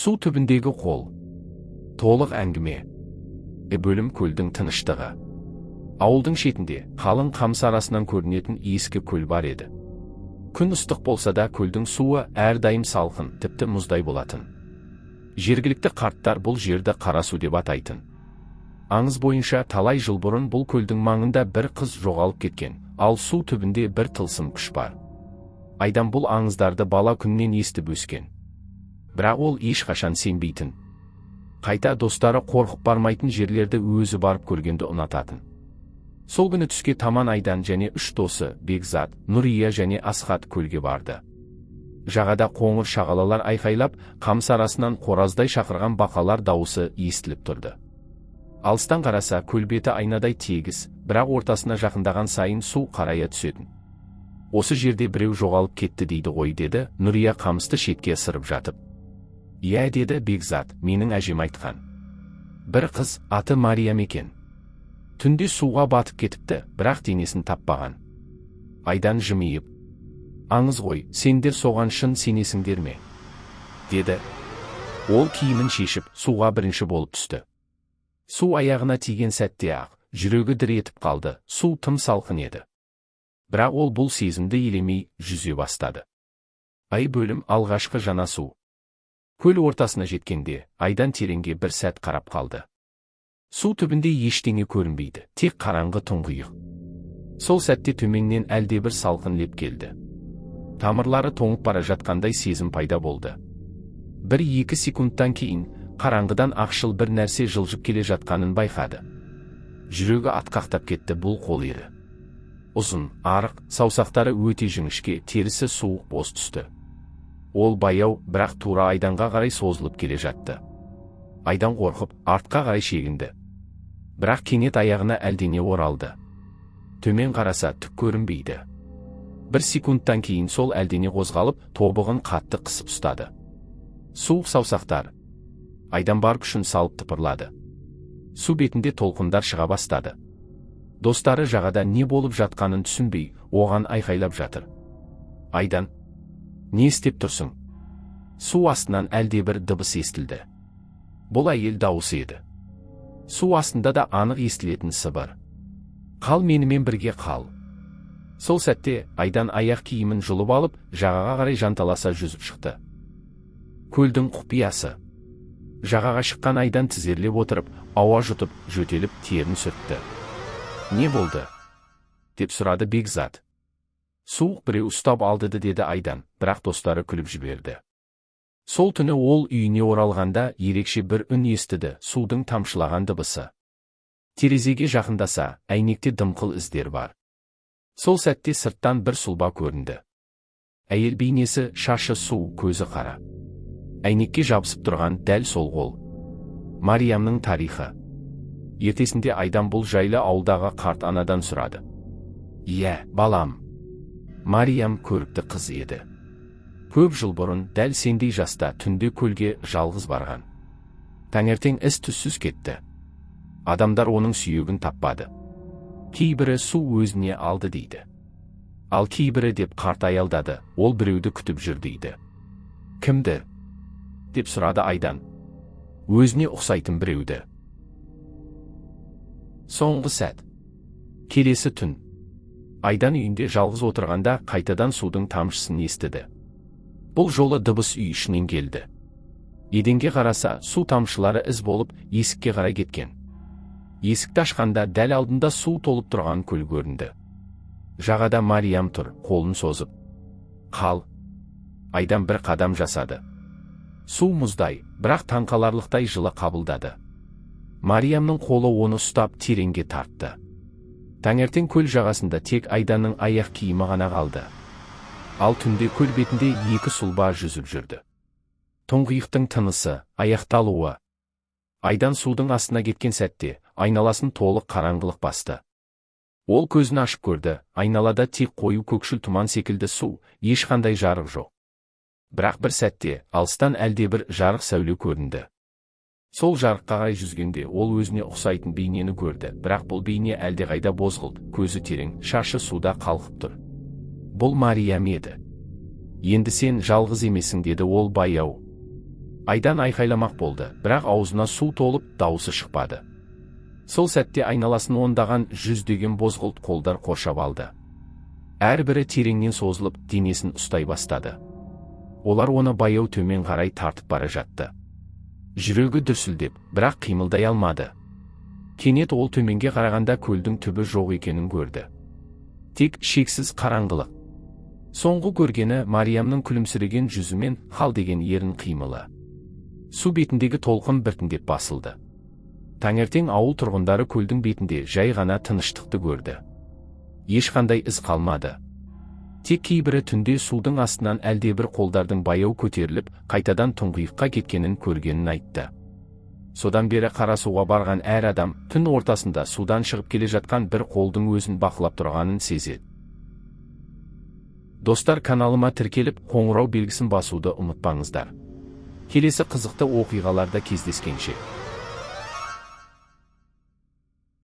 Су түбіндегі қол. Толық әңгіме. Бөлім көлдің тыныштығы. Ауылдың шетінде, қалың қамыс арасынан көрінетін ескі көл бар еді. Күн ыстық болса да көлдің суы әрдайым салқын, тіпті мұздай болатын. Жергілікті қарттар бұл жерді Қарасу деп атайтын. Аңыз бойынша талай жыл бұрын бұл көлдің маңында бір қыз жоғалып кеткен, ал су түбінде бір тылсым күш бар. Айдан бұл аңыздарды бала күннен естіп өскен. Бірақ ол ешқашан сенбейтін. Қайта достары қорқып бармайтын жерлерді өзі барып көргенді ұнататын. Сол күні түске таман Айдан және 3 досы, Бекзат, Нұрия және Асхат көлге барды. Жағада қоңыр шағалалар айқайлап, қамыс арасынан қораздай шақырған бақалар дауысы естіліп тұрды. Алыстан қараса көл беті айнадай тегіс, бірақ ортасына жақындаған сайын су қарая түсетін. Осы жерде біреу жоғалып кетті дейді ғой, деді Нұрия қамысты шетке ысырып жатып. Иә, деді Бекзат, менің әжем айтқан. Бір қыз, аты Мариям екен. Түнде суға батып кетіпті, бірақ денесін таппаған. Айдан жымиып, аңыз ғой, сендер соған шын сенесіңдер ме? Деді. Ол киімін шешіп, суға бірінші болып түсті. Су аяғына тиген сәтте-ақ, жүрегі дір етіп қалды, су тым салқын еді. Бірақ ол бұл сезімді елемей жүзе бастады. Бөлім алғашқы жанасу. Көл ортасына жеткенде, Айдан тереңге бір сәт қарап қалды. Су түбінде ештеңе көрінбейді, тек қараңғы тұңғиық. Сол сәтте төменнен әлдебір салқын леп келді. Тамырлары тоңып бара жатқандай сезім пайда болды. 1-2 секундтан кейін, қараңғыдан ақшыл бір нәрсе жылжып келе жатқанын байқады. Жүрегі атқақтап кетті, бұл қол ері. Ұзын, арық, саусақтары өте жіңішке, терісі суық бос түсті. Ол баяу, бірақ тура Айданға қарай созылып келе жатты. Айдан қорқып, артқа қарай шегінді. Бірақ кенет аяғына әлдене оралды. Төмен қараса түк көрінбейді. 1 секундтан кейін сол әлдене қозғалып, тобығын қатты қысып ұстады. Суық саусақтар. Айдан бар күшін салып тыпырлады. Су бетінде толқындар шыға бастады. Достары жағада не болып жатқанын түсінбей, оған айқайлап жатыр. Айдан, не істеп тұрсың? Су астынан әлдебір дыбыс естілді. Бұл әйел дауысы еді. Су астында да анық естілетін сыбыр. Қал, менімен бірге қал. Сол сәтте Айдан аяқ киімін жұлып алып, жағаға қарай жанталаса жүзіп шықты. Көлдің құпиясы. Жағаға шыққан Айдан тізерлеп отырып, ауа жұтып, жөтеліп, терін сүртті. Не болды? Деп сұрады Бекзат. Суық біреу ұстап алды, деді Айдан, бірақ достары күліп жіберді. Сол түні ол үйіне оралғанда ерекше бір үн естіді, судың тамшылаған дыбысы. Терезеге жақындаса, әйнекте дымқыл іздер бар. Сол сәтте сырттан бір сұлба көрінді. Әйел бейнесі, шашы су, көзі қара. Әйнекке жабысып тұрған дәл сол қол. Мариямның тарихы. Ертесінде Айдан бұл жайлы ауылдағы қарт анадан сұрады. Иә, балам. Мариям көрікті қыз еді. Көп жыл бұрын дәл сендей жаста түнде көлге жалғыз барған. Таңертең із-түссіз кетті. Адамдар оның сүйегін таппады. Кейбірі су өзіне алды дейді. Ал кейбірі, деп қарт аялдады, ол біреуді күтіп жүр дейді. Кімді? Деп сұрады Айдан. Өзіне ұқсайтын біреуді. Соңғы сәт. Келесі түн. Айдан үйінде жалғыз отырғанда қайтадан судың тамшысын естіді. Бұл жолы дыбыс үй ішінен келді. Еденге қараса, су тамшылары із болып, есікке қарай кеткен. Есікті ашқанда дәл алдында су толып тұрған көл көрінді. Жағада Мариям тұр, қолын созып. Қал. Айдан бір қадам жасады. Су мұздай, бірақ таңқаларлықтай жылы қабылдады. Мариямның қолы оны ұстап тереңге тартты. Таңертең көл жағасында тек Айданның аяқ киімі ғана қалды. Ал түнде көл бетінде 2 сұлба жүзіп жүрді. Тұңғиықтың тынысы, аяқталуы. Айдан судың астына кеткен сәтте, айналасын толық қараңғылық басты. Ол көзін ашып көрді, айналада тек қою көкшіл тұман секілді су, ешқандай жарық жоқ. Бірақ бір сәтте, алыстан әлдебір жарық сәуле көрінді. Сол жарыққа қарай жүзгенде ол өзіне ұқсайтын бейнені көрді, бірақ бұл бейне әлдеқайда бозғылт, көзі терең, шашы суда қалқып тұр. Бұл Мариям еді. Енді сен жалғыз емессің, деді ол баяу. Айдан айқайламақ болды, бірақ аузына су толып, дауысы шықпады. Сол сәтте айналасын ондаған жүздеген бозғылт қолдар қоршап алды. Әрбірі тереңнен созылып, денесін ұстай бастады. Олар оны баяу төмен қарай тартып бара жатты. Жүрегі дүрсілдеп, бірақ қимылдай алмады. Кенет ол төменге қарағанда көлдің түбі жоқ екенін көрді. Тек шексіз қараңғылық. Соңғы көргені Мариямның күлімсіреген жүзі мен хал деген ерін қимылы. Су бетіндегі толқын біртіндеп басылды. Таңертең ауыл тұрғындары көлдің бетінде жай ғана тыныштықты көрді. Ешқандай із қалмады. Тек кейбірі түнде судың астынан әлдебір қолдардың баяу көтеріліп, қайтадан тұңғиыққа кеткенін көргенін айтты. Содан бері Қарасуға барған әр адам түн ортасында судан шығып келе жатқан бір қолдың өзін бақылап тұрғанын сезеді. Достар, каналыма тіркеліп, қоңырау белгісін басуды ұмытпаңыздар. Келесі қызықты оқиғаларда кездескенше.